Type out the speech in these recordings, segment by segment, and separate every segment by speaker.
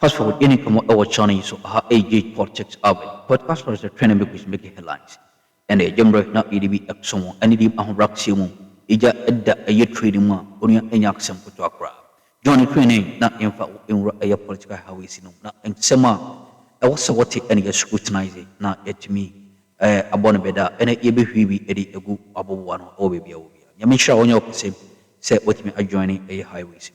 Speaker 1: Fast forward, any come our channel so age politics out. Podcast for the training because make headlines. And a jumbo not EDB Akroma, and EDB Raxium, Ija Edda a year trading one, only any accent to Accra. Johnny training, not in fact in a political house, not in summer. I was what any scrutinizing, not yet me. A bonabeda, and a EBV Eddie a good above one or baby. Yamisha on your same said what me adjoining a highways.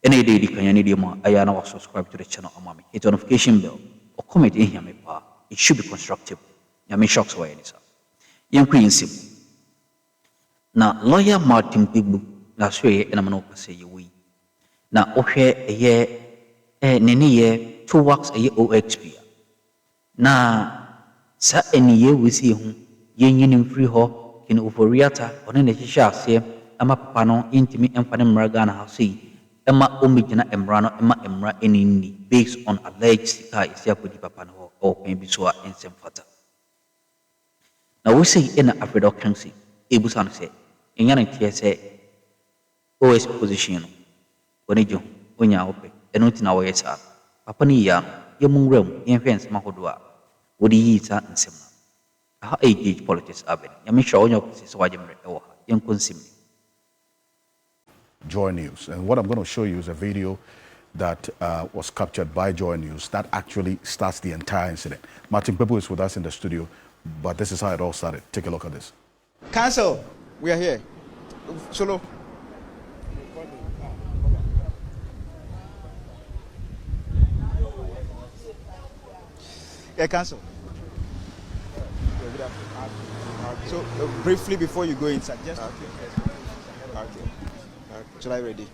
Speaker 1: Any day, I now subscribe to the channel. Hit the notification bell or comment in here. It should be constructive. Yami shocks why it is. Young principle. Now, lawyer Martin Kpebu, last way, and I'm not say you we. Now, okay, a year, any year, 2 works a year OSP. Now, sa any year we see whom yen in free ho in Uforiata or in the Shisha say, I'm a pano intimate and Panem Ragana house. Emma Omijana Emrano, Emma Emra Enini, based on alleged Sika is Yakudi Papano or Pembisua and Semfata. Now we say in a production, Ebusan say, in Yan TSA, OSP position, Onijo, Onya Ope, and not in our SR, Papania, Yamung Realm, Infants Mahodua, Woody Yisa and Sema. How age politics are been, Yamisha Onyo is Wajam or Young Consim.
Speaker 2: Joy News, and what I'm going to show you is a video that was captured by Joy News that actually starts the entire incident. Martin Kpebu is with us in the studio, but this is how it all started. Take a look at this.
Speaker 3: Council, we are here. Solo. Yeah, Council. So briefly before you go inside, just okay. Shall I ready?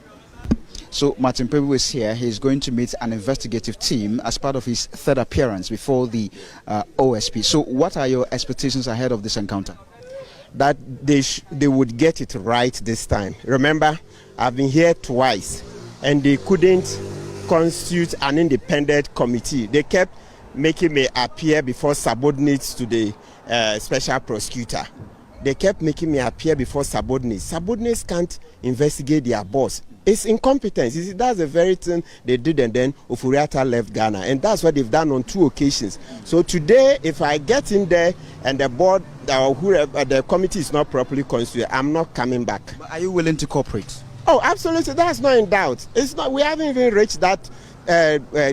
Speaker 3: So Martin Kpebu is here. He's going to meet an investigative team as part of his third appearance before the OSP. So what are your expectations ahead of this encounter?
Speaker 4: That they would get it right this time. Remember, I've been here twice and they couldn't constitute an independent committee. They kept making me appear before subordinates to the special prosecutor. They kept making me appear before subordinates. Subordinates can't investigate their boss. It's incompetence. You see, that's the very thing they did, and then Ufuriata left Ghana. And that's what they've done on 2 occasions. So today, if I get in there and the board or whoever, the committee is not properly constituted, I'm not coming back.
Speaker 3: But are you willing to cooperate?
Speaker 4: Oh, absolutely. That's not in doubt. It's not. We haven't even reached that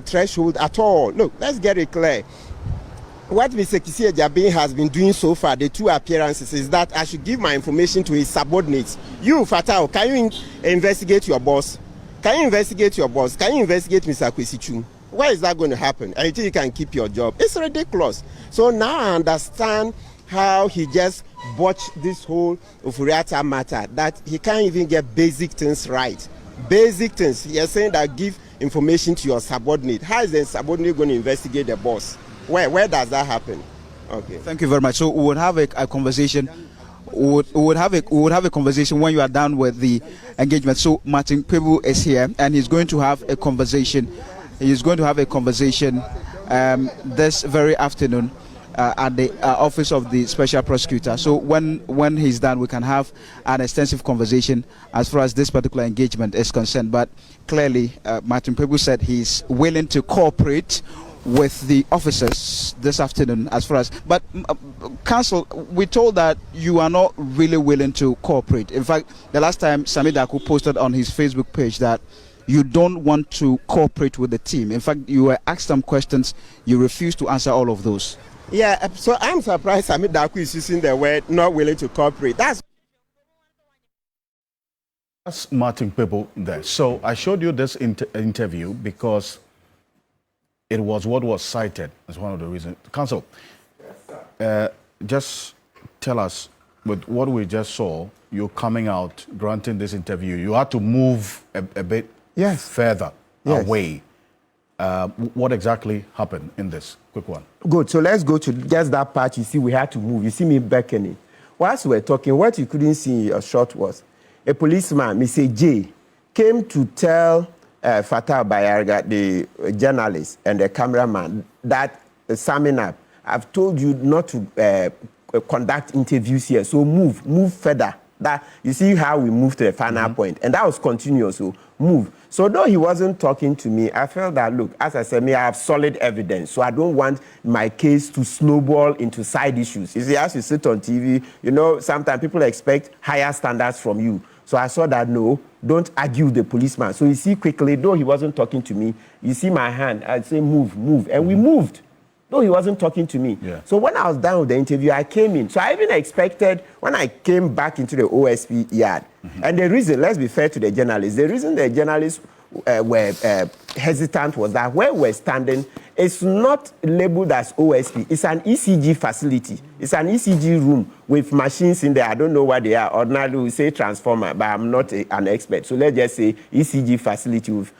Speaker 4: threshold at all. Look, let's get it clear. What Mr. Kisi Ejabin has been doing so far, the 2 appearances, is that I should give my information to his subordinates. You, Fatao, can you investigate your boss? Can you investigate your boss? Can you investigate Mr. Kwesichum? Where is that going to happen? And you think you can keep your job? It's ridiculous. So now I understand how he just botched this whole Ufuriata matter, that he can't even get basic things right. Basic things. You're saying that give information to your subordinate. How is the subordinate going to investigate the boss? Where does that happen? Okay.
Speaker 3: Thank you very much. So we would have a conversation. We would have a conversation when you are done with the engagement. So Martin Kpebu is here, and he's going to have a conversation. He's going to have a conversation this very afternoon at the office of the special prosecutor. So when he's done, we can have an extensive conversation as far as this particular engagement is concerned. But clearly, Martin Kpebu said he's willing to cooperate with the officers this afternoon as far as, but Council, we told that you are not really willing to cooperate. In fact, the last time Sami Daku posted on his Facebook page that you don't want to cooperate with the team. In fact, you were asked some questions, you refused to answer all of those.
Speaker 4: Yeah, so I'm surprised Sami Daku is using the word not willing to cooperate. That's
Speaker 2: Martin Kpebu there. So I showed you this interview because it was what was cited as one of the reasons. Council, just tell us, with what we just saw, you coming out, granting this interview, you had to move a bit further away. What exactly happened in this? Quick one.
Speaker 4: Good. So let's go to just that part. You see, we had to move. You see me beckoning. Whilst we were talking, what you couldn't see in your shot was a policeman, Mr. J, came to tell Fatah Bayarga, the journalist and the cameraman, that summing up, I've told you not to conduct interviews here, so move further. That you see how we moved to the final point, and that was continuous. So move. So though he wasn't talking to me, I felt that look, as I said, I have solid evidence, so I don't want my case to snowball into side issues. You see, as you sit on TV, you know, sometimes people expect higher standards from you. So I saw that no, don't argue with the policeman. So you see quickly, though he wasn't talking to me, you see my hand, I'd say move, move, and we moved. No, he wasn't talking to me.
Speaker 2: Yeah.
Speaker 4: So when I was done with the interview, I came in. So I even expected, when I came back into the OSP yard, and the reason, let's be fair to the journalists, the reason the journalists were hesitant was that where we're standing, it's not labeled as OSP. It's an ECG facility. It's an ECG room with machines in there. I don't know what they are. Ordinarily, we say transformer, but I'm not an expert. So let's just say ECG facility with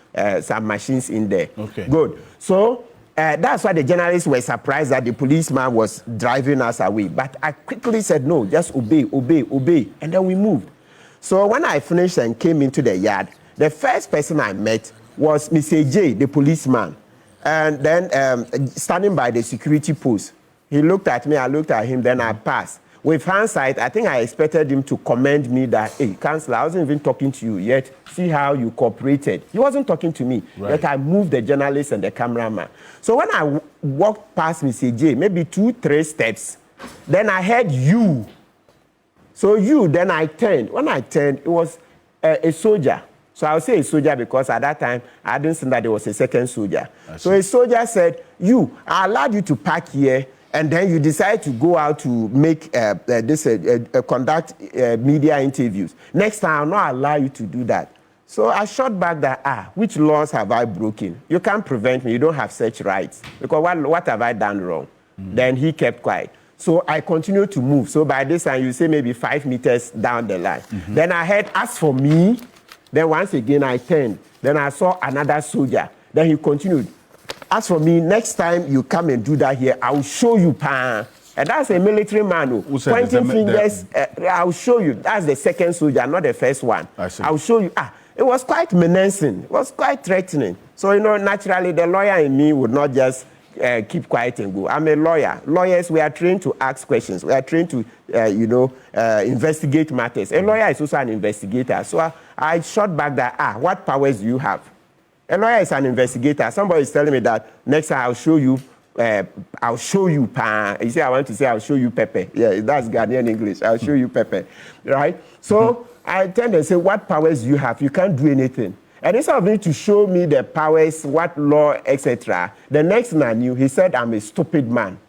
Speaker 4: some machines in there.
Speaker 2: Okay.
Speaker 4: Good. So that's why the journalists were surprised that the policeman was driving us away. But I quickly said, no, just obey, obey, obey. And then we moved. So when I finished and came into the yard, the first person I met was Mr. J, the policeman. And then standing by the security post. He looked at me, I looked at him, then I passed. With hindsight, I think I expected him to commend me that, hey, Councillor, I wasn't even talking to you yet. See how you cooperated. He wasn't talking to me.
Speaker 2: Right.
Speaker 4: Yet I moved the journalist and the cameraman. So when I walked past Mr. J, maybe 2-3 steps, then I heard you. So you, then I turned. When I turned, it was a soldier. So I'll say a soldier because at that time, I didn't see that there was a second soldier. So a soldier said, you, I allowed you to park here, and then you decide to go out to make conduct media interviews. Next time, I'll not allow you to do that. So I shot back that, which laws have I broken? You can't prevent me. You don't have such rights. Because what have I done wrong? Then he kept quiet. So I continued to move. So by this time, you say maybe 5 meters down the line. Then I heard, as for me, then once again I turned. Then I saw another soldier. Then he continued. As for me, next time you come and do that here, I'll show you, pa. And that's a military man, pointing fingers. I'll show you. That's the second soldier, not the first one. I'll show you. It was quite menacing. It was quite threatening. So, you know, naturally, the lawyer in me would not just keep quiet and go. I'm a lawyer. Lawyers, we are trained to ask questions. We are trained to, investigate matters. A lawyer is also an investigator. So I shot back that, what powers do you have? A lawyer is an investigator. Somebody is telling me that next time I'll show you, pa. You see, I want to say I'll show you Pepe. Yeah, that's Ghanaian English. I'll show you Pepe, right? So I tend to say, what powers do you have? You can't do anything. And instead of me to show me the powers, what law, etc., the next thing I knew, he said, I'm a stupid man.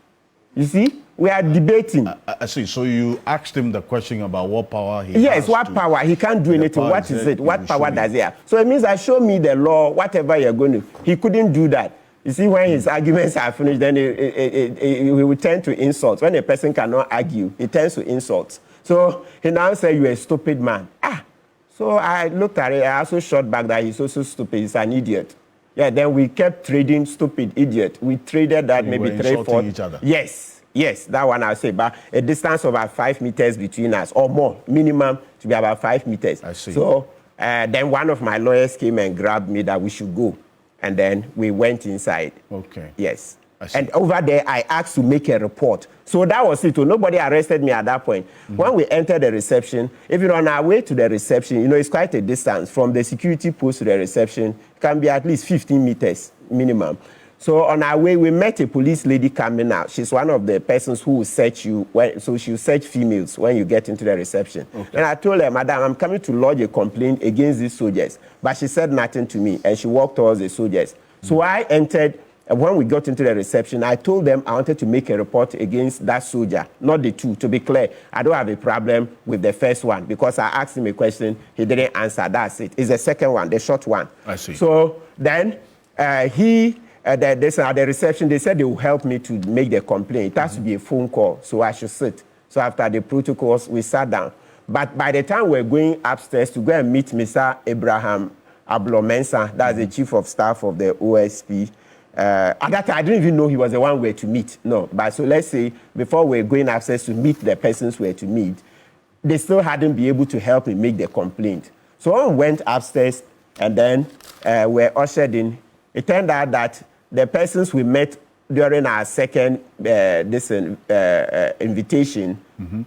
Speaker 4: You see? We are debating.
Speaker 2: I see. So you asked him the question about what power he has.
Speaker 4: Yes, what power? He can't do anything. What is it? What power does he have? So it means that show me the law, whatever you're going to. He couldn't do that. You see, when his arguments are finished, then he will tend to insult. When a person cannot argue, he tends to insult. So he now said, you're a stupid man. So I looked at it. I also shot back that he's also stupid. He's an idiot. Yeah, then we kept trading stupid idiot. We traded that maybe 3-4.
Speaker 2: Each other.
Speaker 4: Yes, that one I'll say. But a distance of about 5 meters between us, or more, minimum to be about 5 meters.
Speaker 2: I see.
Speaker 4: So then one of my lawyers came and grabbed me that we should go. And then we went inside.
Speaker 2: Okay.
Speaker 4: Yes. And over there, I asked to make a report. So that was it. Nobody arrested me at that point. When we entered the reception, even on our way to the reception, you know, it's quite a distance. From the security post to the reception, it can be at least 15 meters minimum. So on our way, we met a police lady coming out. She's one of the persons who will search you. So she'll search females when you get into the reception. Okay. And I told her, Madam, I'm coming to lodge a complaint against these soldiers. But she said nothing to me, and she walked towards the soldiers. So I entered. And when we got into the reception, I told them I wanted to make a report against that soldier, not the two. To be clear, I don't have a problem with the first one because I asked him a question, he didn't answer. That's it. It's the second one, the short one.
Speaker 2: I see.
Speaker 4: So then at the reception, they said they will help me to make the complaint. It has to be a phone call, so I should sit. So after the protocols, we sat down. But by the time we're going upstairs to go and meet Mr. Abraham Ablomensa, that's the chief of staff of the OSP, at that time, I didn't even know he was the one we were to meet. No, but so let's say before we were going upstairs to meet the persons we were to meet, they still hadn't been able to help me make the complaint. So when we went upstairs and then were ushered in, it turned out that the persons we met during our second invitation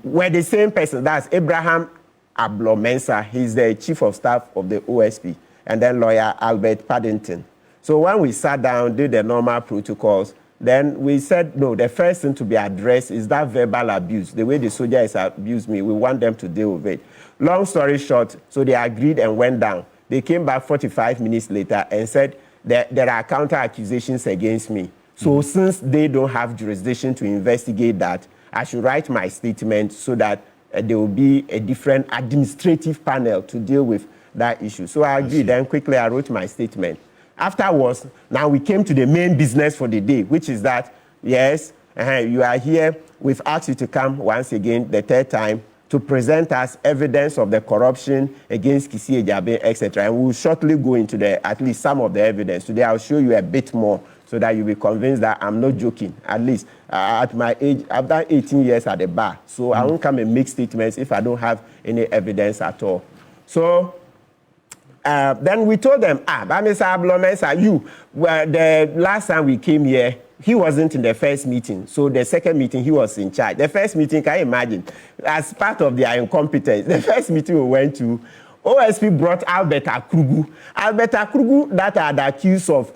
Speaker 4: were the same person. That's Abraham Ablo-Mensah. He's the chief of staff of the OSP, and then lawyer Albert Paddington. So when we sat down, did the normal protocols, then we said, no, the first thing to be addressed is that verbal abuse. The way the soldier has abused me, we want them to deal with it. Long story short, so they agreed and went down. They came back 45 minutes later and said that there are counter accusations against me. So since they don't have jurisdiction to investigate that, I should write my statement so that there will be a different administrative panel to deal with that issue. So I agreed. Then quickly I wrote my statement. Afterwards, now we came to the main business for the day, which is that, yes, you are here. We've asked you to come once again, the third time, to present us evidence of the corruption against Kisi Ejabe, etc. And we'll shortly go into at least some of the evidence. Today, I'll show you a bit more so that you'll be convinced that I'm not joking. At least at my age, I've done 18 years at the bar. So I won't come and make statements if I don't have any evidence at all. So then we told them, but Mr. Ablo-Mensah, the last time we came here, he wasn't in the first meeting. So the second meeting, he was in charge. The first meeting, can you imagine? As part of their incompetence, the first meeting we went to, OSP brought Albert Akrugu. Albert Akrugu that are accused of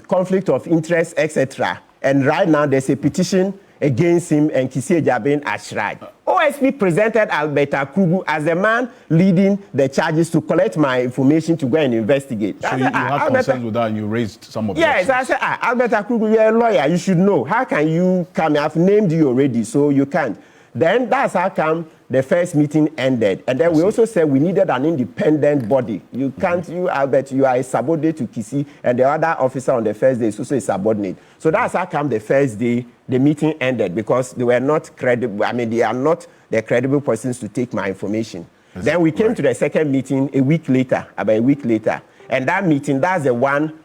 Speaker 4: conflict of interest, etc. And right now, there's a petition against him and Kisi Ejabe Ashrai. OSP presented Albert Akrugu as the man leading the charges to collect my information to go and investigate.
Speaker 2: So you had concerns with that and you raised some objections?
Speaker 4: Yes, I said, Albert Akrugu, you're a lawyer, you should know. How can you come? I've named you already, so you can't. Then that's how come the first meeting ended. And then we also said we needed an independent body. You can't, you, Albert, you are a subordinate to Kisi, and the other officer on the first day is also a subordinate. So that's how come the first day the meeting ended, because they were not credible. I mean, they are not the credible persons to take my information. Then we came to the second meeting a week later, about a week later. And that meeting, that's the one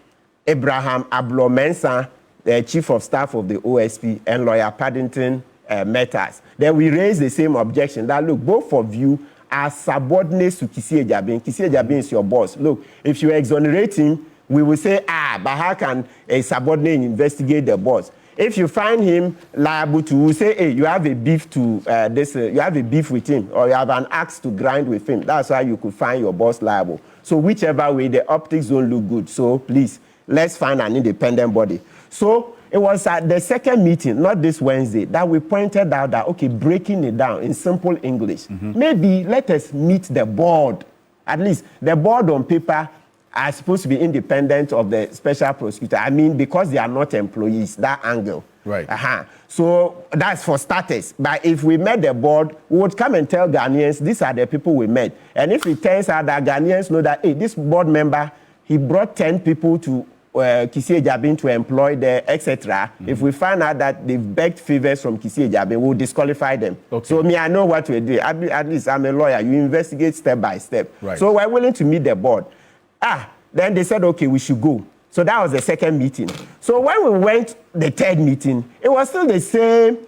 Speaker 4: Abraham Ablo-Mensah, the chief of staff of the OSP, and lawyer Paddington met us. Then we raised the same objection that, look, both of you are subordinates to Kisi Ejabe. Kisi Ejabe is your boss. Look, if you exonerate him, we will say, but how can a subordinate investigate the boss? If you find him liable to, we'll say, hey, you have a beef to you have a beef with him, or you have an axe to grind with him. That's why you could find your boss liable. So whichever way, the optics don't look good. So please, let's find an independent body. So it was at the second meeting, not this Wednesday, that we pointed out that, okay, breaking it down in simple English, maybe let us meet the board. At least the board on paper are supposed to be independent of the special prosecutor. I mean, because they are not employees, that angle.
Speaker 2: Right.
Speaker 4: So that's for starters. But if we met the board, we would come and tell Ghanaians, these are the people we met. And if it turns out that Ghanaians know that, hey, this board member, he brought 10 people to Kisi Ejabe to employ there, etc. If we find out that they've begged favors from Kisi Ejabe, we'll disqualify them. Okay. So I know what to do. At least I'm a lawyer. You investigate step by step. Right. So we're willing to meet the board. Then they said, okay, we should go. So that was the second meeting. So when we went the third meeting, it was still the same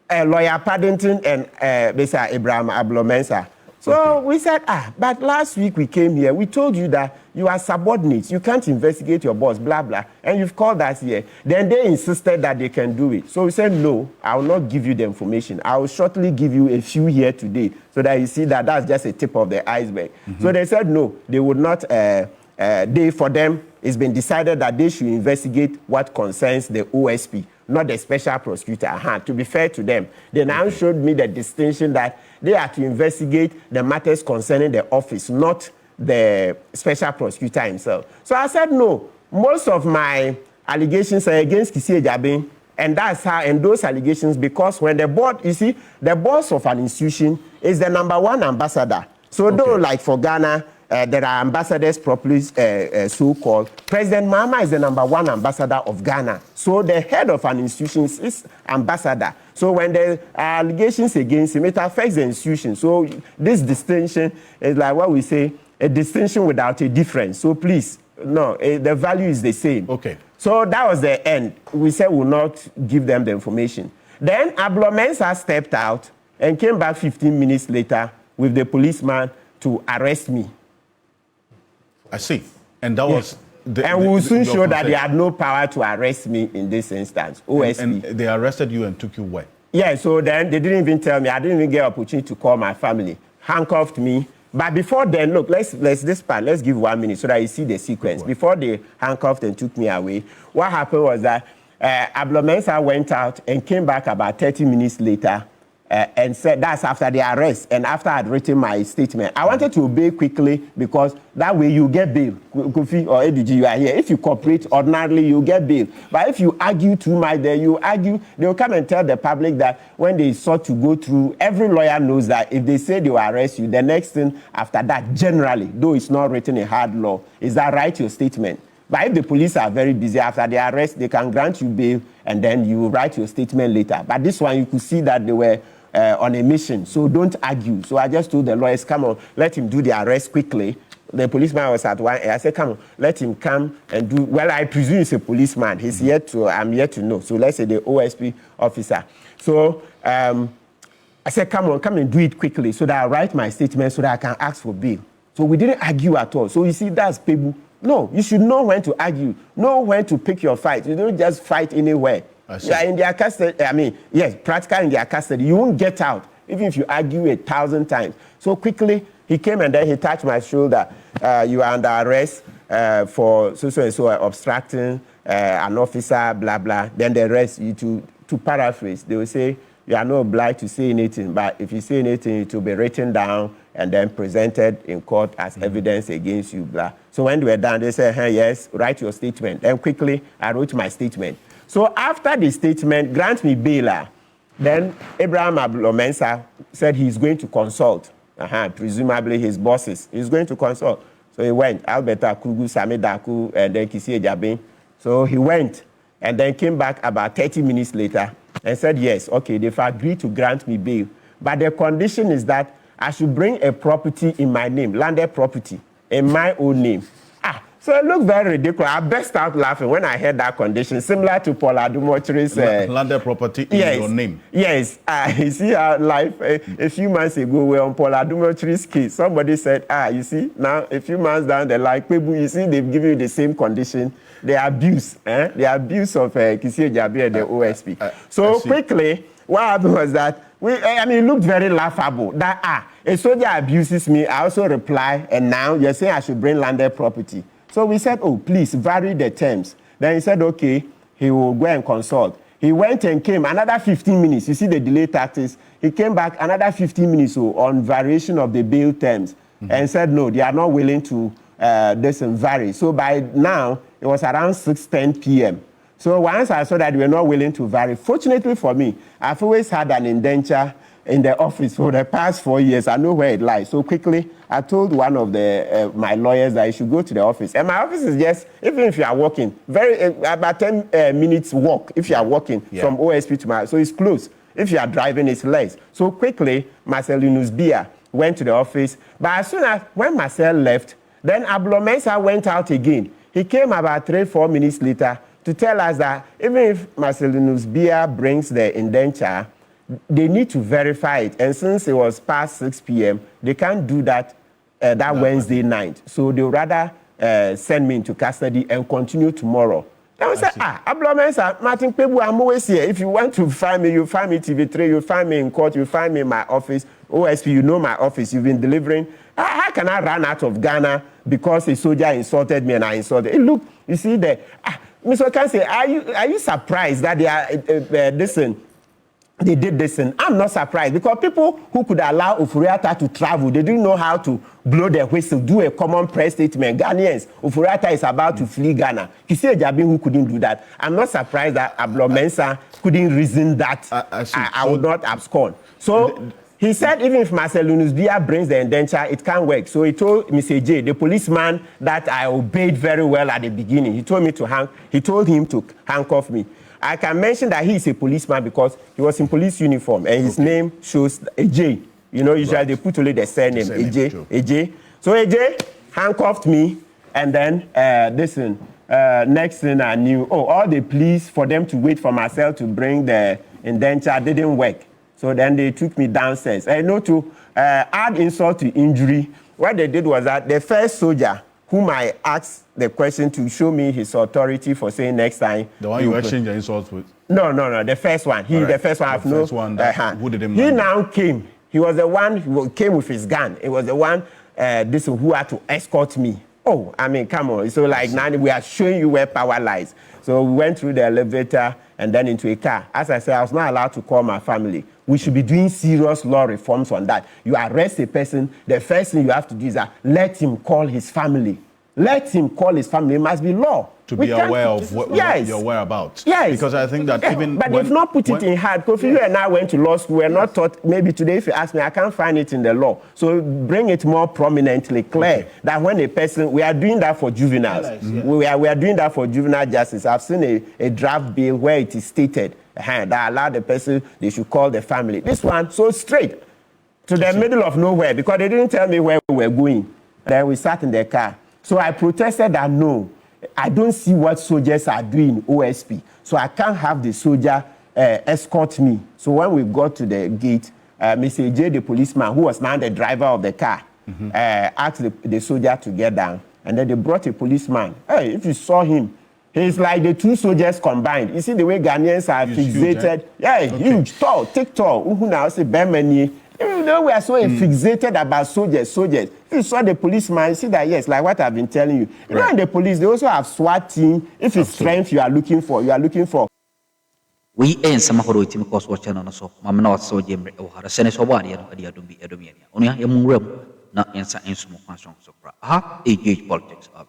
Speaker 4: lawyer Paddington and Mr. Abraham Ablo-Mensah. So we said, but last week we came here, we told you that you are subordinates, you can't investigate your boss, blah, blah, and you've called us here. Then they insisted that they can do it. So we said, no, I will not give you the information. I will shortly give you a few here today so that you see that that's just a tip of the iceberg. So they said, no, they would not, for them, it's been decided that they should investigate what concerns the OSP, not the special prosecutor. To be fair to them, they now showed me the distinction that they are to investigate the matters concerning the office, not the special prosecutor himself. So I said, no, most of my allegations are against Kisi Ejabe, and that's how, and those allegations, because when the board, you see, the boss of an institution is the #1 ambassador. So though, like for Ghana, there are ambassadors properly so-called. President Mahama is the #1 ambassador of Ghana. So the head of an institution is ambassador. So when there are allegations against him, it affects the institution. So this distinction is like what we say, a distinction without a difference. So please, no, the value is the same.
Speaker 2: Okay.
Speaker 4: So that was the end. We said we'll not give them the information. Then Ablo-Mensah stepped out and came back 15 minutes later with the policeman to arrest me.
Speaker 2: I see. And that was...
Speaker 4: And we will soon show that they had no power to arrest me in this instance, OSP.
Speaker 2: And they arrested you and took you where?
Speaker 4: Yeah, so then they didn't even tell me. I didn't even get an opportunity to call my family. Handcuffed me, But before then, look, let's give 1 minute so that you see the sequence. Before they handcuffed and took me away, what happened was that Ablo Mensah went out and came back about 30 minutes later and said that's after the arrest and after I'd written my statement. I wanted to obey quickly because that way you get bail. Kofi or ADG, you are here. If you cooperate ordinarily, you get bail. But if you argue too much, then you argue, they'll come and tell the public that when they sought to go through, every lawyer knows that if they say they will arrest you, the next thing after that, generally, though it's not written in hard law, is that write your statement. But if the police are very busy after the arrest, they can grant you bail and then you write your statement later. But this one, you could see that they were on a mission, so don't argue. So I just told the lawyers, come on, let him do the arrest quickly. The policeman was at one, I said, come on, let him come and do, well, I presume he's a policeman. He's yet to, I'm yet to know. So let's say the OSP officer. So I said, come on, come and do it quickly so that I write my statement so that I can ask for bail. So we didn't argue at all. So you see, that's Kpebu. No, you should know when to argue, know when to pick your fight. You don't just fight anywhere. You are in their custody, I mean, yes, practically in their custody. You won't get out, even if you argue 1,000 times. So quickly, he came and then he touched my shoulder. You are under arrest for so obstructing an officer, blah, blah. Then the rest, you to paraphrase, they will say, you are not obliged to say anything, but if you say anything, it will be written down and then presented in court as evidence against you, blah. So when they were done, they said, hey, yes, write your statement. Then quickly, I wrote my statement. So after the statement, grant me bail. Then Abraham Ablo Mensah said he's going to consult, presumably his bosses. He's going to consult. So he went, Alberta Kugu, Sami Daku, and then Kisi Ejabin. So he went and then came back about 30 minutes later and said, yes, okay, they've agreed to grant me bail. But the condition is that I should bring a property in my name, landed property, in my own name. So it looked very ridiculous. I burst out laughing when I heard that condition, similar to Paul Adumotri's...
Speaker 2: landed property in your name.
Speaker 4: Yes. You see how life, a few months ago, we're on Paul Adumotri's case. Somebody said, you see, now a few months down the line, Kpebu, you see, they've given you the same condition. The abuse of Kisi Ejabi and the OSP. So quickly, what happened was that, it looked very laughable. That, a soldier abuses me, I also reply, and now you're saying I should bring landed property. So we said, oh, please vary the terms. Then he said, okay, he will go and consult. He went and came another 15 minutes. You see the delay tactics. He came back another 15 minutes on variation of the bail terms and said, no, they are not willing to vary. So by now, it was around 6:10 p.m. So once I saw that they were not willing to vary, fortunately for me, I've always had an indenture in the office for the past 4 years. I know where it lies. So quickly, I told one of my lawyers that I should go to the office. And my office is just, even if you are walking, about 10 minutes walk, if you are walking from OSP to my, so it's close. If you are driving, it's less. So quickly, Marcelinus Bia went to the office. But as soon as, when Marcel left, then Ablo Mensah went out again. He came about 3-4 minutes later to tell us that even if Marcelinus Bia brings the indenture, they need to verify it. And since it was past 6 p.m., they can't do that that Wednesday night. So they'll rather send me into custody and continue tomorrow. Then we said, Ablo Mensah, Martin Kpebu, I'm always here. If you want to find me, you find me TV3, you find me in court, you find me in my office. OSP, you know my office, you've been delivering. How can I run out of Ghana because a soldier insulted me and I insulted? Look, you see there. Mr. Kanse, are you surprised that they are they did this? And I'm not surprised because people who could allow Oforiatta to travel, they didn't know how to blow their whistle, do a common press statement. Ghanaians, Oforiatta is about to flee Ghana. Kisi Ejabi who couldn't do that. I'm not surprised that Ablo Mensah couldn't reason that I would not abscond. So he said even if Marcelinus Bia brings the indenture, it can't work. So he told Mr. J, the policeman that I obeyed very well at the beginning, he told him to handcuff me. I can mention that he is a policeman because he was in police uniform and his name shows AJ. You know, usually they put only the surname, AJ. AJ. So AJ handcuffed me and then next thing I knew, all the pleas for them to wait for Marcel to bring the indenture didn't work. So then they took me downstairs. And to add insult to injury, what they did was that the first soldier whom I asked the question to show me his authority for saying next time. The one you exchanged your insults with? No, the first one. The first one. Who did him? He now came. He was the one who came with his gun. It was the one this who had to escort me. Oh, I mean, come on. So like now we are showing you where power lies. So we went through the elevator and then into a car. As I said, I was not allowed to call my family. We should be doing serious law reforms on that. You arrest a person, the first thing you have to do is let him call his family. Let him call his family. It must be law.
Speaker 2: To be aware of what your whereabouts.
Speaker 4: Yes.
Speaker 2: Because I think that even
Speaker 4: but they've not put it in hard. Because you and I went to law school, we're not taught. Maybe today, if you ask me, I can't find it in the law. So bring it more prominently, clear that when a person, we are doing that for juveniles. We are doing that for juvenile justice. I've seen a draft bill where it is stated that allow the person, they should call the family. This one, so straight to the middle of nowhere because they didn't tell me where we were going. Then we sat in the car. So I protested that no. I don't see what soldiers are doing OSP. So I can't have the soldier escort me. So when we got to the gate, Mr. J, the policeman, who was now the driver of the car, asked the soldier to get down. And then they brought a policeman. Hey, if you saw him, he's like the two soldiers combined. You see the way Ghanaians are fixated? Huge, tall, thick, tall. Now say Bermani. You know, we are so fixated about soldiers. If you saw the policeman, you see that, yes, like what I've been telling you. You know, in the police, they also have SWAT team. If it's strength you are looking for,
Speaker 1: We ain't some who team cause watching on us. Mamma not so Jim or a senator Wadi and Adia Dumbi Edomia. Only a room, not answer in some function. So, AJ politics of